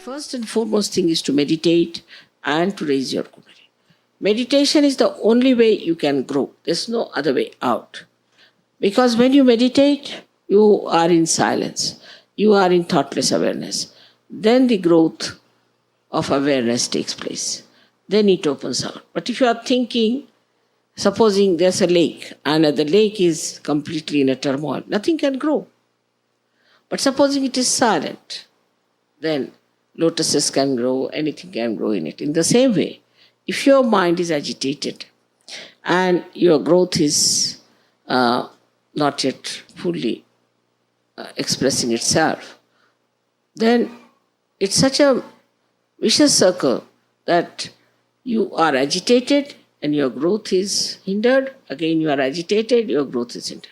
First and foremost thing is to meditate and to raise your Kundalini. Meditation is the only way you can grow. There's no other way out. Because when you meditate, you are in silence. You are in thoughtless awareness. Then the growth of awareness takes place. Then it opens out. But if you are thinking, supposing there's a lake and the lake is completely in a turmoil, nothing can grow. But supposing it is silent, then lotuses can grow, anything can grow in it. In the same way, if your mind is agitated and your growth is not yet fully expressing itself, then it's such a vicious circle that you are agitated and your growth is hindered. Again, you are agitated, your growth is hindered.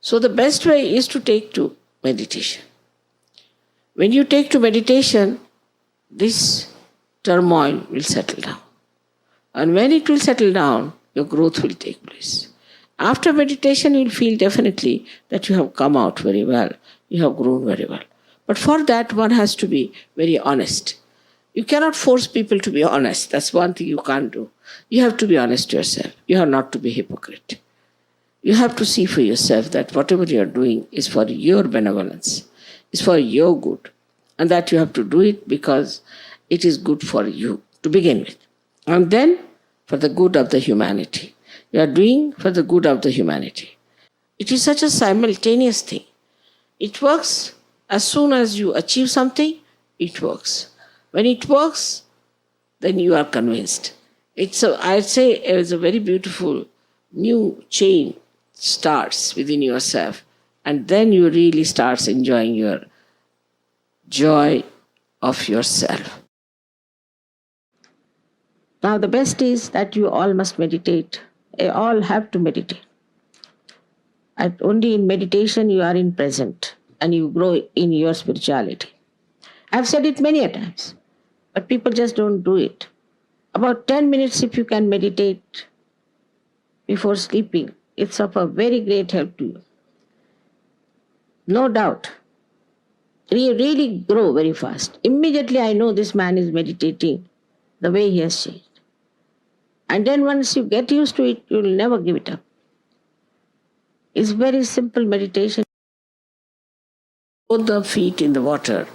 So the best way is to take to meditation. When you take to meditation, this turmoil will settle down. And when it will settle down, your growth will take place. After meditation, you will feel definitely that you have come out very well, you have grown very well. But for that, one has to be very honest. You cannot force people to be honest. That's one thing you can't do. You have to be honest to yourself. You have not to be hypocrite. You have to see for yourself that whatever you are doing is for your benevolence, is for your good, and that you have to do it because it is good for you to begin with. And then for the good of the humanity. You are doing for the good of the humanity. It is such a simultaneous thing. It works as soon as you achieve something, it works. When it works, then you are convinced. I'd say it's a very beautiful new chain starts within yourself, and then you really start enjoying your joy of yourself. Now the best is that you all must meditate. You all have to meditate. Only in meditation you are in present and you grow in your spirituality. I've said it many a times, but people just don't do it. About 10 minutes if you can meditate before sleeping, it's of a very great help to you. no doubt. You really grow very fast. Immediately I know this man is meditating the way he has changed. And then once you get used to it, you'll never give it up. It's very simple meditation. Put the feet in the water,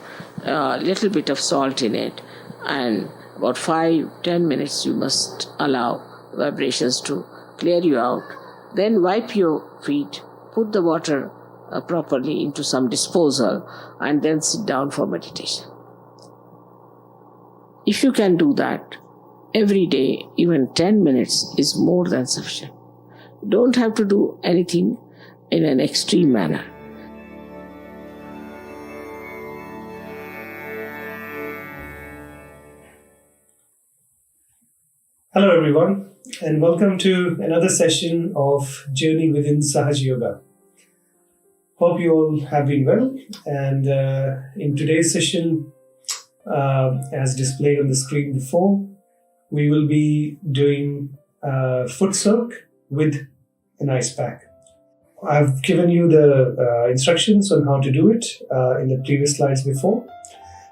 a little bit of salt in it, and about 5-10 minutes you must allow vibrations to clear you out. Then wipe your feet, put the water properly into some disposal, and then sit down for meditation. If you can do that every day, even 10 minutes is more than sufficient. You don't have to do anything in an extreme manner. Hello everyone, and welcome to another session of Journey Within Sahaja Yoga. Hope you all have been well, and in today's session, as displayed on the screen before, we will be doing Footsoak with an Icepack. I've given you the instructions on how to do it in the previous slides before.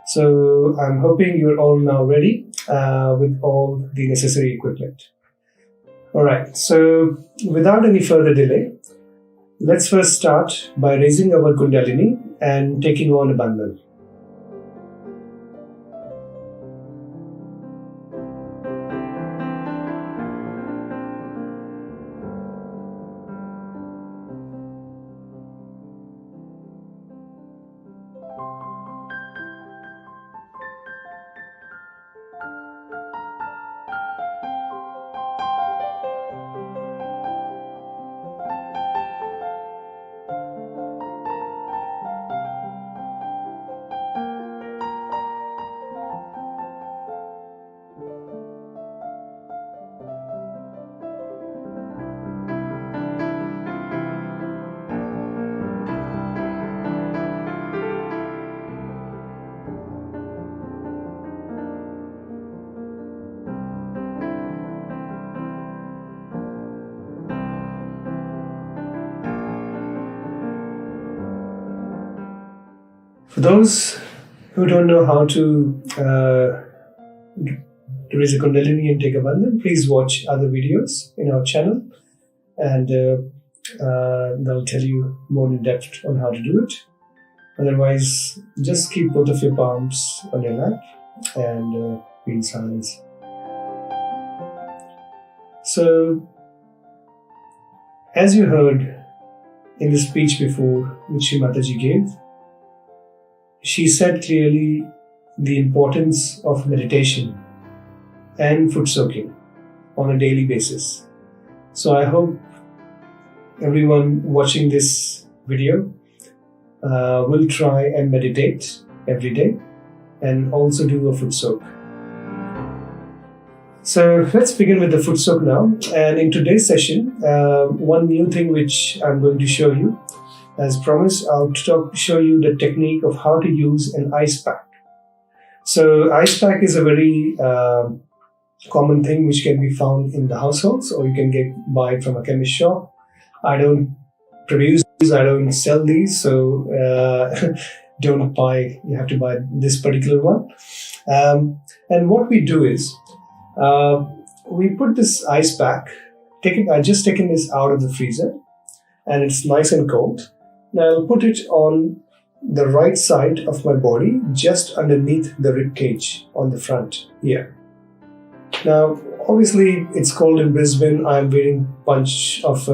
So I'm hoping you're all now ready with all the necessary equipment. Alright, so without any further delay, let's first start by raising our Kundalini and taking on a bandhan. For those who don't know how to raise a Kundalini and take a bandhan, please watch other videos in our channel, and they'll tell you more in depth on how to do it. Otherwise, just keep both of your palms on your lap and be in silence. So, as you heard in the speech before which Shri Mataji gave, she said clearly the importance of meditation and foot soaking on a daily basis. So I hope everyone watching this video will try and meditate every day and also do a foot soak. So let's begin with the foot soak now. And in today's session, one new thing which I'm going to show you. As promised, I'll show you the technique of how to use an Icepack. So Icepack is a very common thing which can be found in the households, or you can buy it from a chemist shop. I don't produce these, I don't sell these, so don't buy, you have to buy this particular one. And what we do is, we put this Icepack, I just taken this out of the freezer, and it's nice and cold. Now I'll put it on the right side of my body, just underneath the rib cage on the front here. Now, obviously, it's cold in Brisbane. I'm wearing a bunch of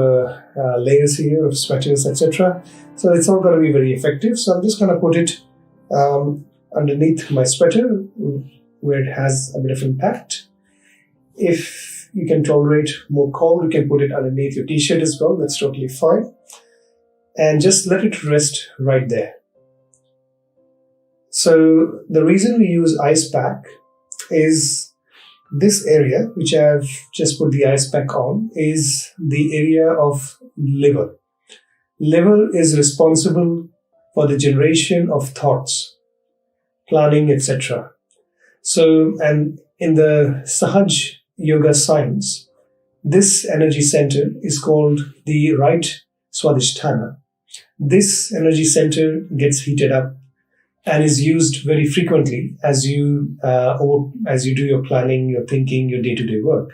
layers here of sweaters, etc. So it's not going to be very effective. So I'm just going to put it underneath my sweater where it has a bit of impact. If you can tolerate more cold, you can put it underneath your t-shirt as well. That's totally fine. And just let it rest right there. So the reason we use Icepack is this area, which I've just put the Icepack on, is the area of liver. Liver is responsible for the generation of thoughts, planning, etc. So, and in the Sahaja Yoga science, this energy center is called the right Swadhisthana. This energy center gets heated up and is used very frequently as you do your planning, your thinking, your day-to-day work.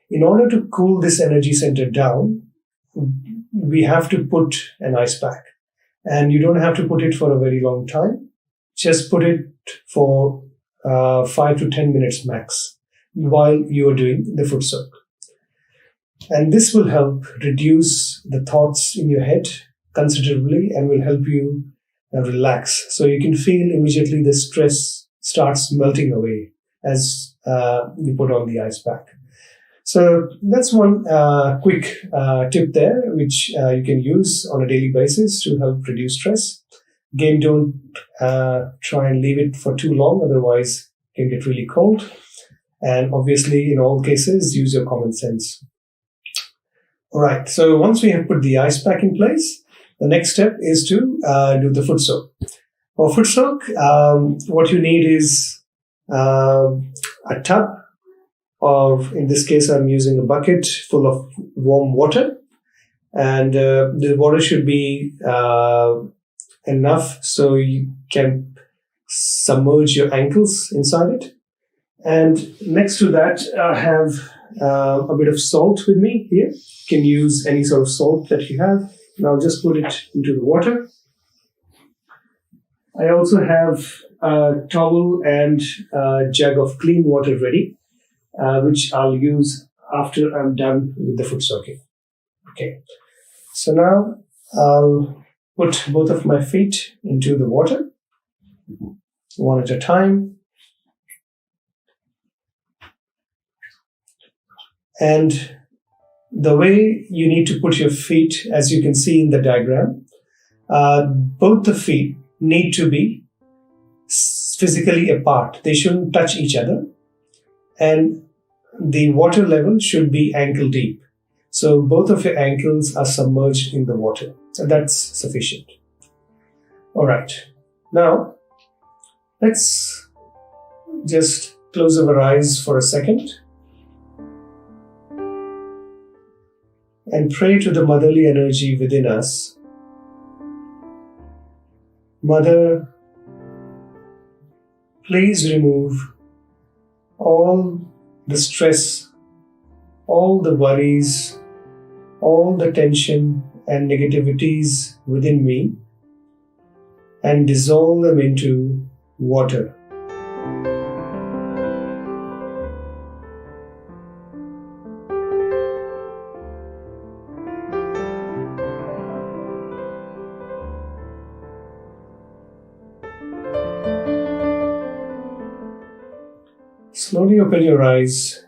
In order to cool this energy center down, we have to put an ice pack. And you don't have to put it for a very long time. Just put it for 5 to 10 minutes max while you are doing the foot soak. And this will help reduce the thoughts in your head considerably and will help you relax. So you can feel immediately the stress starts melting away as you put on the ice pack. So that's one quick tip there, which you can use on a daily basis to help reduce stress. Again, don't try and leave it for too long, otherwise it can get really cold. And obviously, in all cases, use your common sense. All right, so once we have put the ice pack in place, the next step is to do the foot soak. For foot soak, what you need is a tub, or in this case, I'm using a bucket full of warm water. And the water should be enough so you can submerge your ankles inside it. And next to that, I have a bit of salt with me here. You can use any sort of salt that you have. And I'll just put it into the water. I also have a towel and a jug of clean water ready, which I'll use after I'm done with the foot soaking. Okay. So now I'll put both of my feet into the water, one at a time. And the way you need to put your feet, as you can see in the diagram, both the feet need to be physically apart. They shouldn't touch each other. And the water level should be ankle deep. So both of your ankles are submerged in the water. So that's sufficient. All right. Now, let's just close our eyes for a second and pray to the motherly energy within us. Mother, please remove all the stress, all the worries, all the tension and negativities within me and dissolve them into water. Slowly open your eyes.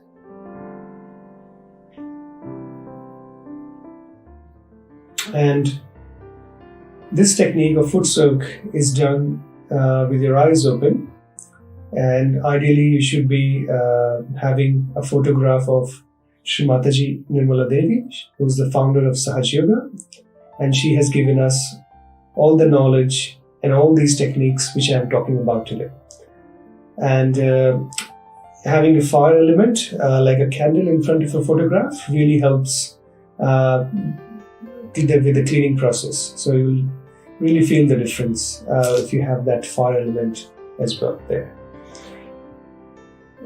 And this technique of foot soak is done with your eyes open. And ideally, you should be having a photograph of Shri Mataji Nirmala Devi, who is the founder of Sahaja Yoga. And she has given us all the knowledge and all these techniques which I am talking about today. And having a fire element like a candle in front of a photograph really helps with the cleaning process. So you will really feel the difference if you have that fire element as well there.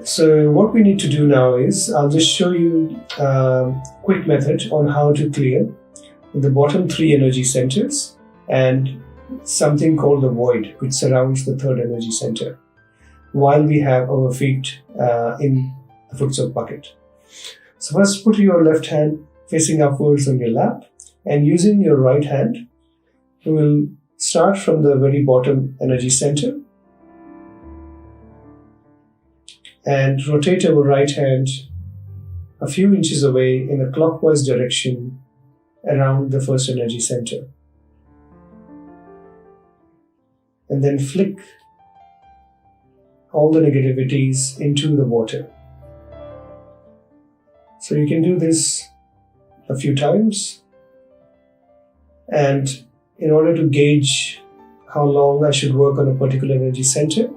So what we need to do now is, I'll just show you a quick method on how to clear the bottom 3 energy centers and something called the void, which surrounds the 3rd energy center, while we have our feet in the foot soak bucket. So first, put your left hand facing upwards on your lap, and using your right hand, you will start from the very bottom energy center and rotate our right hand a few inches away in a clockwise direction around the first energy center. And then flick all the negativities into the water. So you can do this a few times. And in order to gauge how long I should work on a particular energy center,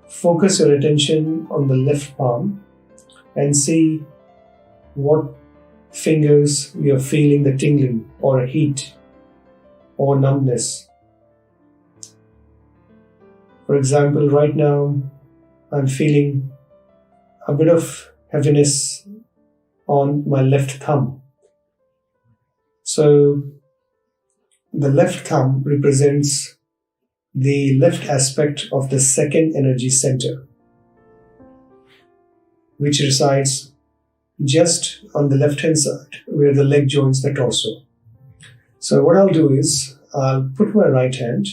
focus your attention on the left palm and see what fingers you're feeling the tingling or a heat or numbness. For example, right now I'm feeling a bit of heaviness on my left thumb. So the left thumb represents the left aspect of the second energy center, which resides just on the left hand side where the leg joins the torso. So what I'll do is I'll put my right hand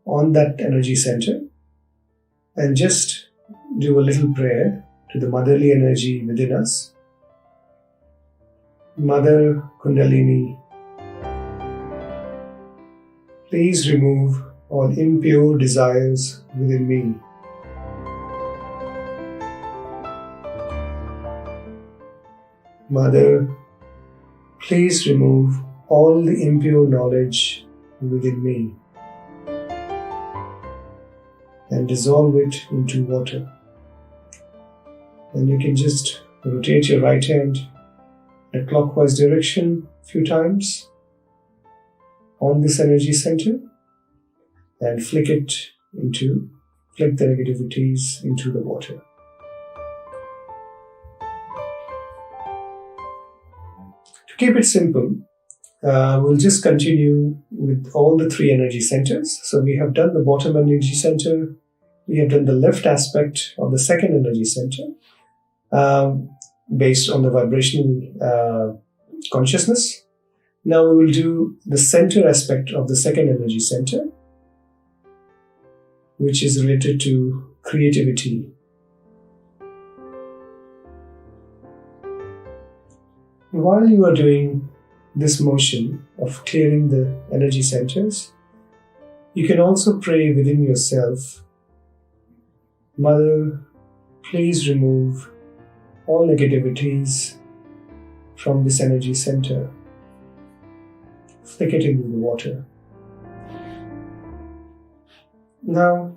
on that energy center and just do a little prayer to the motherly energy within us. Mother Kundalini, please remove all impure desires within me. Mother, please remove all the impure knowledge within me and dissolve it into water. And you can just rotate your right hand in a clockwise direction a few times on this energy center and flick the negativities into the water. To keep it simple, we'll just continue with all the three energy centers. So we have done the bottom energy center, we have done the left aspect of the second energy center based on the vibrational consciousness. Now we will do the center aspect of the second energy center, which is related to creativity. While you are doing this motion of clearing the energy centers, you can also pray within yourself, Mother, please remove all negativities from this energy center. Flick it into the water. Now,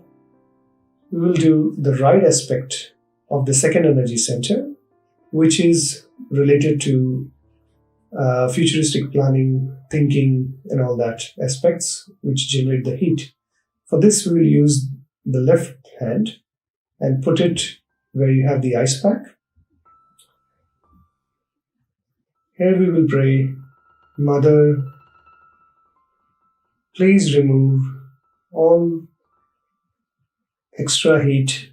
we will do the right aspect of the second energy center, which is related to futuristic planning, thinking, and all that aspects which generate the heat. For this, we will use the left hand and put it where you have the ice pack. Here we will pray, Mother, please remove all extra heat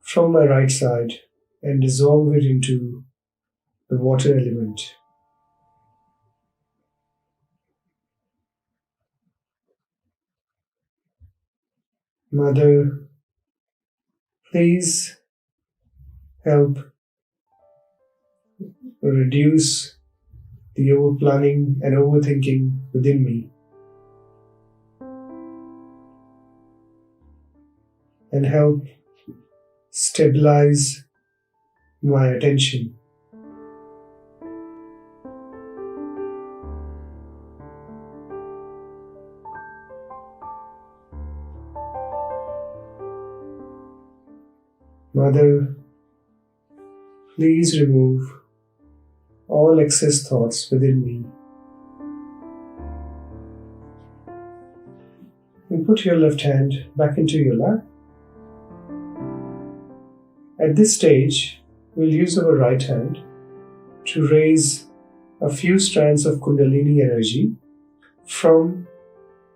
from my right side and dissolve it into the water element. Mother, please help reduce the over-planning and overthinking within me, and help stabilize my attention. Mother, please remove all excess thoughts within me. And put your left hand back into your lap. At this stage, we'll use our right hand to raise a few strands of Kundalini energy from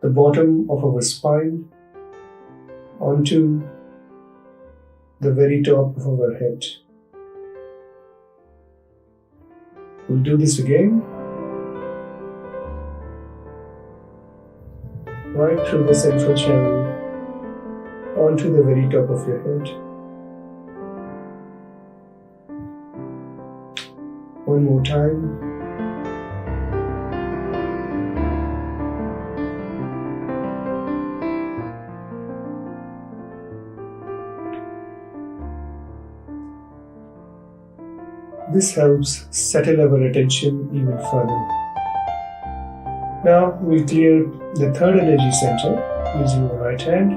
the bottom of our spine onto the very top of our head. We'll do this again. Right through the central channel onto the very top of your head. One more time. This helps settle our attention even further. Now we'll clear the third energy center using the right hand.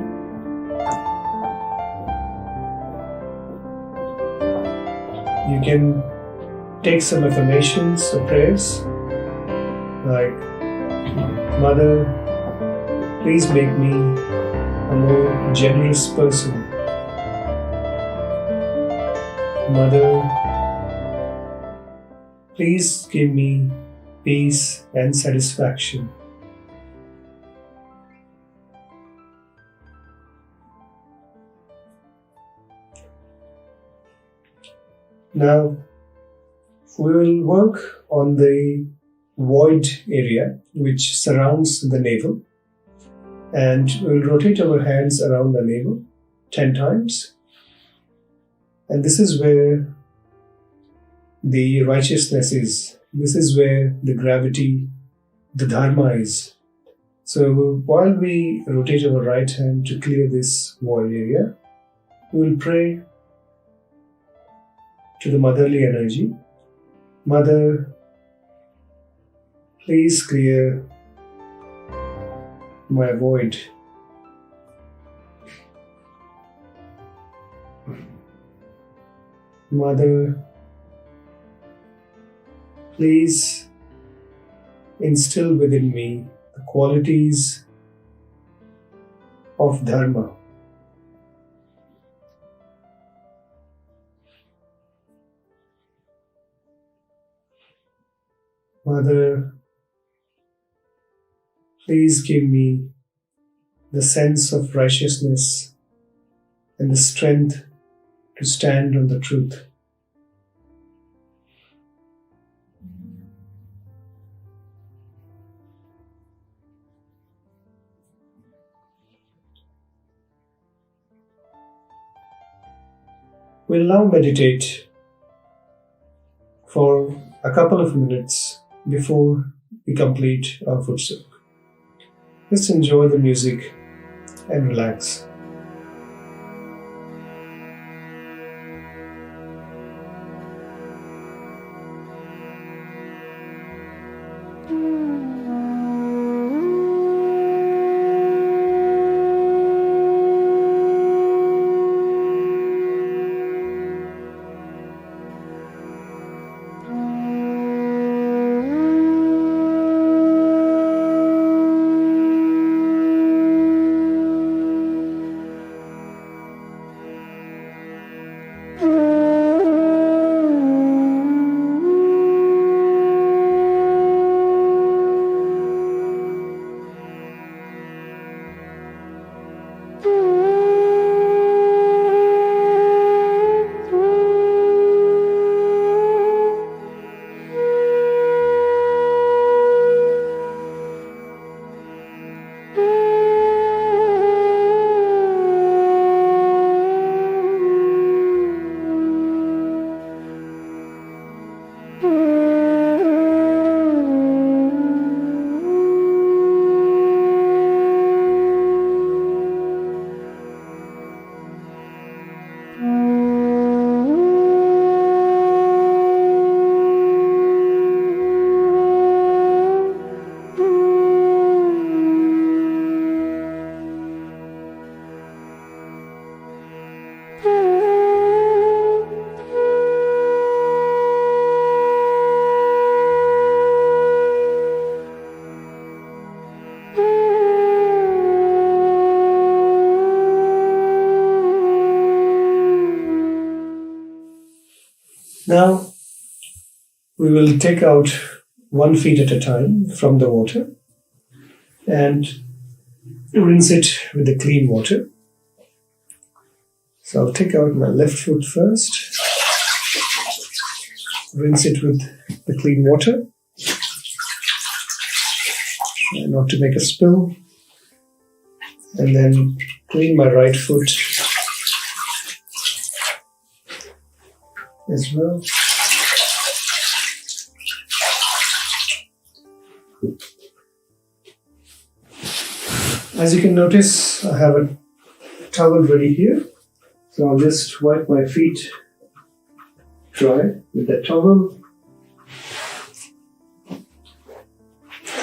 You can take some affirmations or prayers like, Mother, please make me a more generous person. Mother, please give me peace and satisfaction. Now, we will work on the void area which surrounds the navel, and we will rotate our hands around the navel 10 times. And this is where the righteousness is. This is where the gravity, the dharma is. So while we rotate our right hand to clear this void area, we will pray to the motherly energy. Mother, please clear my void. Mother, please instill within me the qualities of dharma. Mother, please give me the sense of righteousness and the strength to stand on the truth. We'll now meditate for a couple of minutes before we complete our Footsoak. Just enjoy the music and relax. Now, we will take out 1 feet at a time from the water and rinse it with the clean water. So I'll take out my left foot first, rinse it with the clean water, and not to make a spill, and then clean my right foot as well. As you can notice, I have a towel ready here. So I'll just wipe my feet dry with that towel.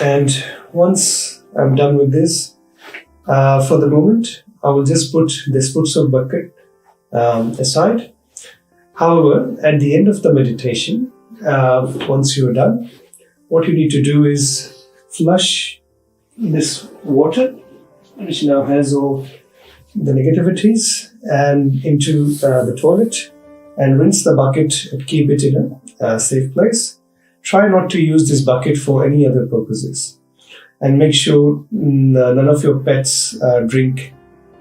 And once I'm done with this, for the moment, I will just put this Footsoak bucket aside. However, at the end of the meditation, once you're done, what you need to do is flush this water, which now has all the negativities, and into the toilet, and rinse the bucket and keep it in a safe place. Try not to use this bucket for any other purposes, and make sure none of your pets drink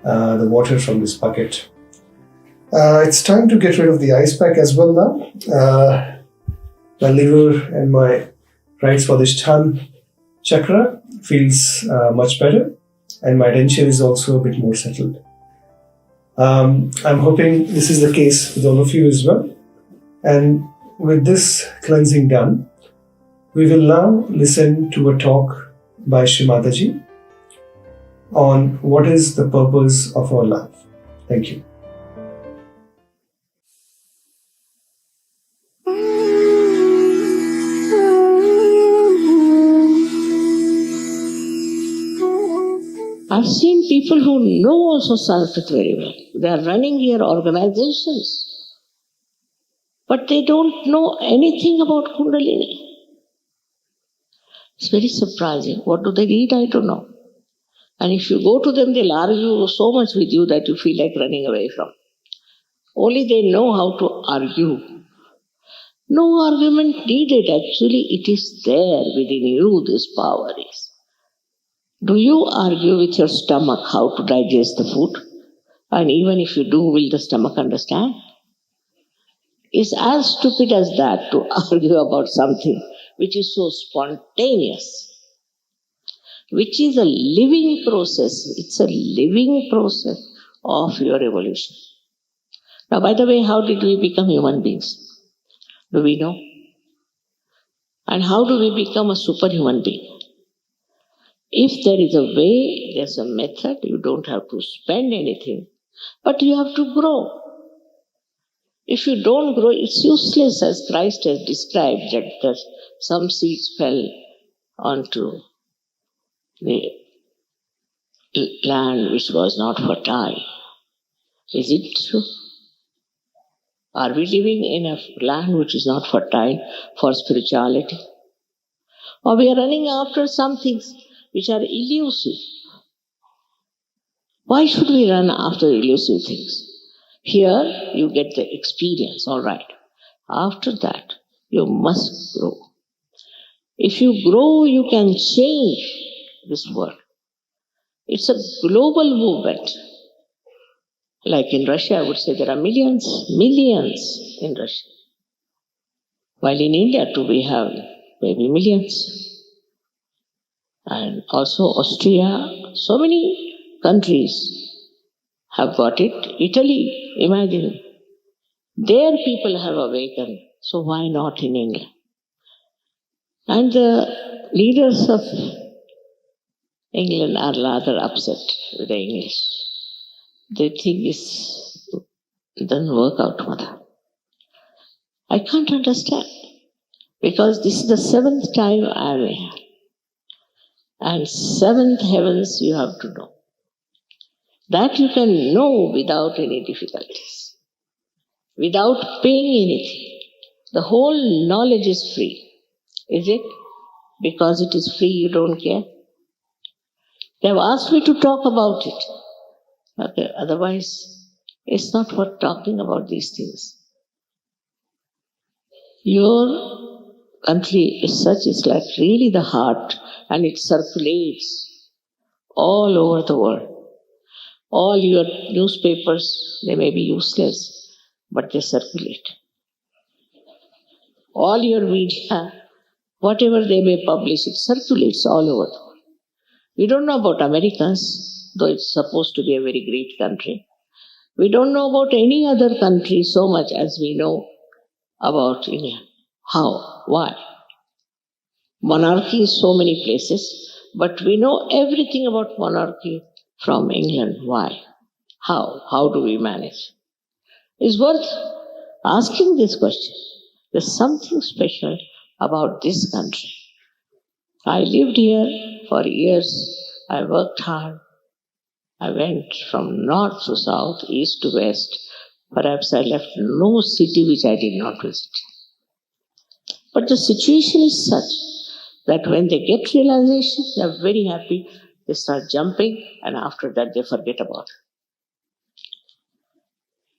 the water from this bucket. It's time to get rid of the ice pack as well now. My liver and my right swadhisthana chakra feels much better, and my attention is also a bit more settled. I'm hoping this is the case with all of you as well. And with this cleansing done, we will now listen to a talk by Shri Mataji on what is the purpose of our life. Thank you. I've seen people who know also Sanskrit very well. They are running here organizations, but they don't know anything about Kundalini. It's very surprising. What do they read? I don't know. And if you go to them, they'll argue so much with you that you feel like running away from. Only they know how to argue. No argument needed. Actually, it is there within you, this power is. Do you argue with your stomach how to digest the food? And even if you do, will the stomach understand? It's as stupid as that to argue about something which is so spontaneous, which is a living process. It's a living process of your evolution. Now, by the way, how did we become human beings? Do we know? And how do we become a superhuman being? If there is a way, there's a method, you don't have to spend anything, but you have to grow. If you don't grow, it's useless, as Christ has described, that some seeds fell onto the land which was not fertile. Is it true? Are we living in a land which is not fertile for spirituality? Or we are running after some things which are elusive? Why should we run after elusive things? Here you get the experience, all right. After that, you must grow. If you grow, you can change this world. It's a global movement. Like in Russia, I would say there are millions in Russia. While in India too, we have maybe millions. And also Austria, so many countries have got it. Italy, imagine, their people have awakened, so why not in England? And the leaders of England are rather upset with the English. They think it doesn't work out, mother. I can't understand, because this is the 7th time I'm here. And 7th heavens you have to know. That you can know without any difficulties, without paying anything. The whole knowledge is free. Is it? Because it is free, you don't care? They have asked me to talk about it. Okay, otherwise, it's not worth talking about these things. Your country is such, it's like really the heart, and it circulates all over the world. All your newspapers, they may be useless, but they circulate. All your media, whatever they may publish, it circulates all over the world. We don't know about Americans, though it's supposed to be a very great country. We don't know about any other country so much as we know about India. How? Why? Monarchy is so many places, but we know everything about monarchy from England. Why? How? How do we manage? It's worth asking this question. There's something special about this country. I lived here for years. I worked hard. I went from north to south, east to west. Perhaps I left no city which I did not visit. But the situation is such that when they get realization, they're very happy, they start jumping, and after that they forget about it.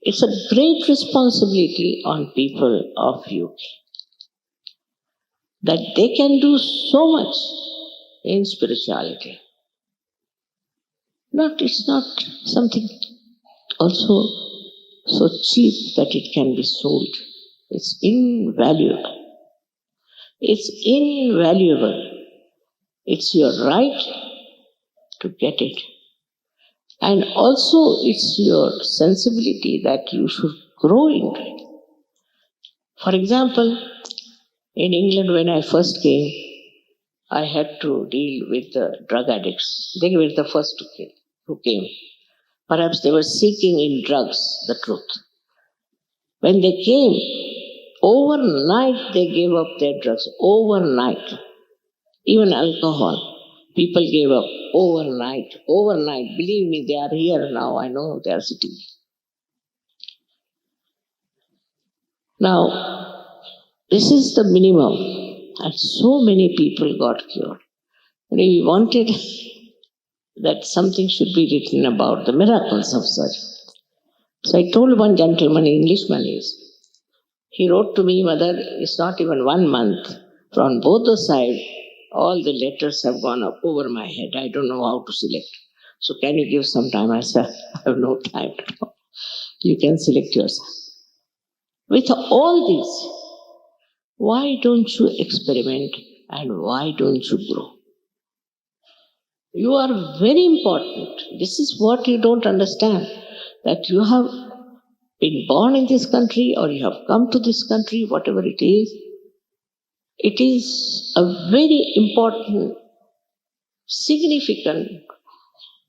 It's a great responsibility on people of UK that they can do so much in spirituality. It's not something also so cheap that it can be sold. It's invaluable. It's invaluable. It's your right to get it. And also it's your sensibility that you should grow into it. For example, in England when I first came, I had to deal with the drug addicts. They were the first who came. Perhaps they were seeking in drugs the truth. When they came, overnight they gave up their drugs. Overnight. Even alcohol. People gave up overnight. Overnight. Believe me, they are here now. I know they are sitting. Now, this is the minimum. And so many people got cured. And we wanted that something should be written about the miracles of such. So I told one gentleman, Englishman he wrote to me, Mother, it's not even 1 month. From both the sides, all the letters have gone up over my head. I don't know how to select. So can you give some time? I said, I have no time. You can select yourself. With all this, why don't you experiment and why don't you grow? You are very important. This is what you don't understand. That you have been born in this country or you have come to this country, whatever it is a very important, significant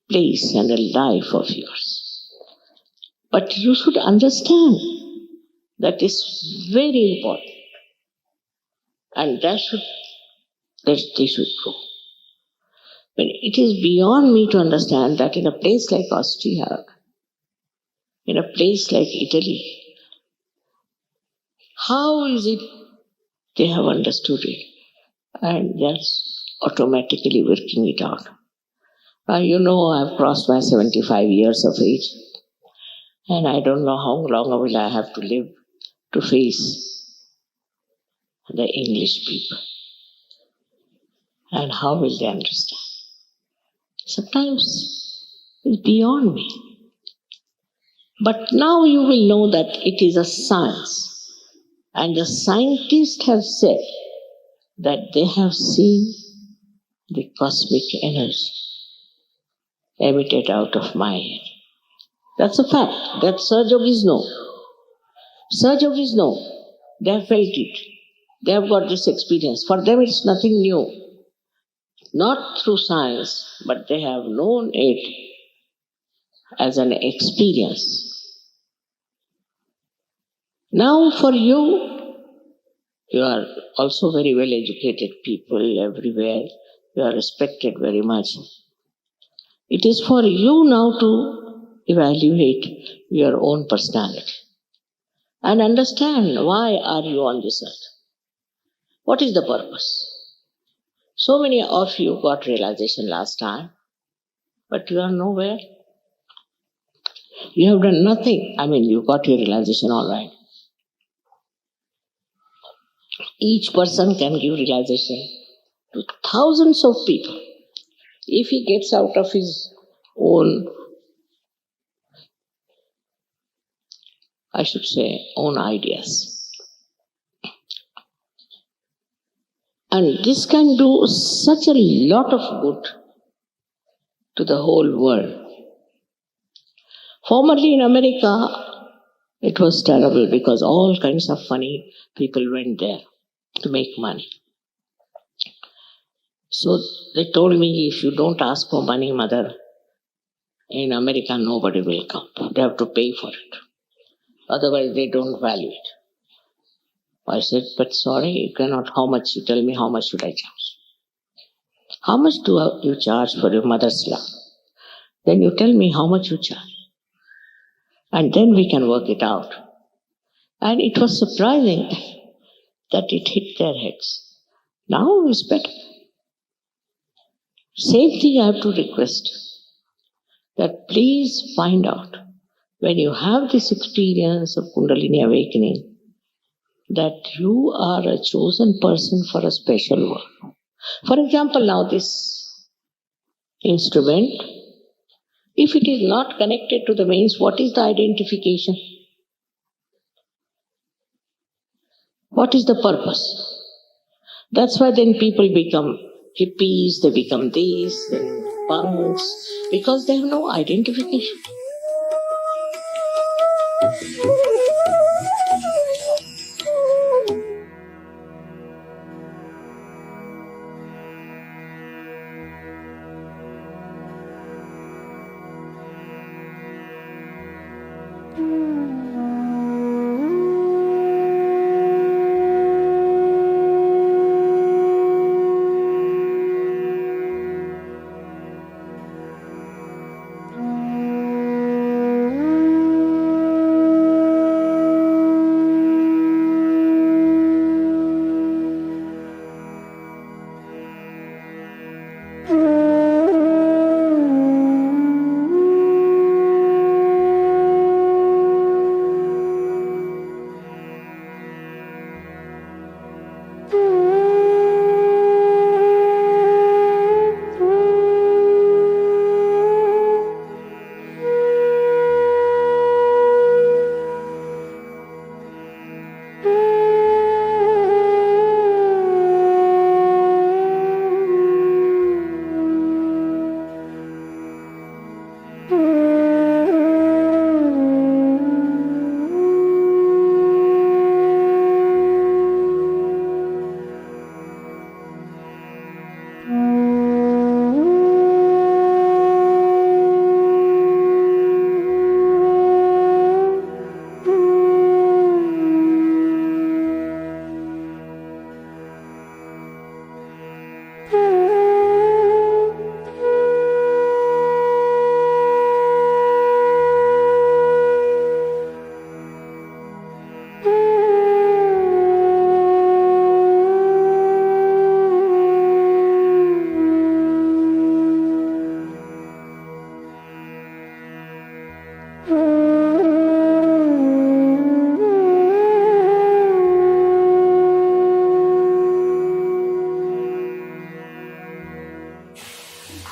place and a life of yours. But you should understand that is very important. And they should grow. But it is beyond me to understand that in a place like Austria, in a place like Italy, how is it they have understood it and just automatically working it out? You know, I've crossed my 75 years of age and I don't know how long will I have to live to face the English people. And how will they understand? Sometimes it's beyond me. But now you will know that it is a science. And the scientists have said that they have seen the cosmic energy emitted out of my head. That's a fact. That Sahaja Yogis know. Sahaja Yogis know. They have felt it. They have got this experience. For them it's nothing new. Not through science, but they have known it as an experience. Now for you are also very well educated people everywhere. You are respected very much. It is for you now to evaluate your own personality and understand why are you on this earth. What is the purpose? So many of you got realization last time, but you are nowhere. You have done nothing. You got your realization all right. Each person can give realization to thousands of people. If he gets out of his own, own ideas. And this can do such a lot of good to the whole world. Formerly in America, it was terrible because all kinds of funny people went there to make money. So they told me, if you don't ask for money, Mother, in America nobody will come. They have to pay for it. Otherwise they don't value it. I said, but sorry, you cannot. How much? You tell me how much should I charge? How much do you charge for your mother's love? Then you tell me how much you charge. And then we can work it out. And it was surprising that it hit their heads. Now it's better. Same thing I have to request that please find out when you have this experience of Kundalini awakening that you are a chosen person for a special work. For example, now this instrument, if it is not connected to the mains, what is the identification? What is the purpose? That's why then people become hippies, they become this, then punks, because they have no identification.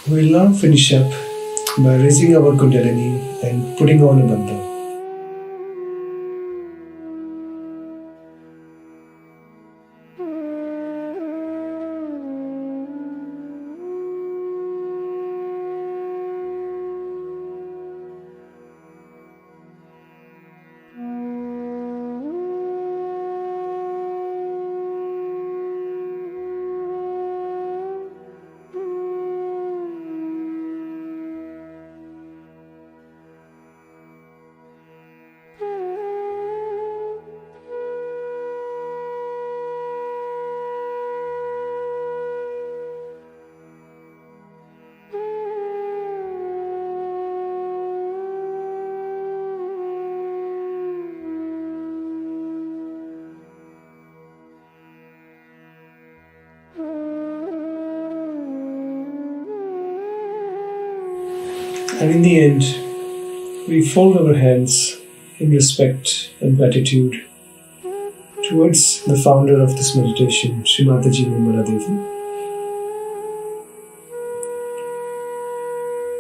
We'll now finish up by raising our Kundalini and putting on a mantra. And in the end, we fold our hands in respect and gratitude towards the founder of this meditation, Shri Mataji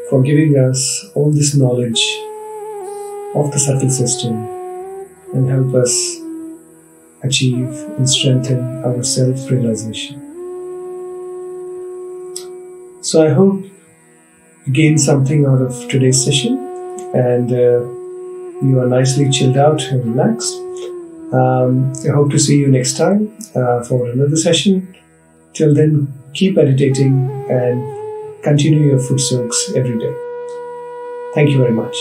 for giving us all this knowledge of the subtle system and help us achieve and strengthen our self-realization. So I hope you gained something out of today's session and you are nicely chilled out and relaxed. I hope to see you next time for another session. Till then, keep meditating and continue your foot soaks every day. Thank you very much.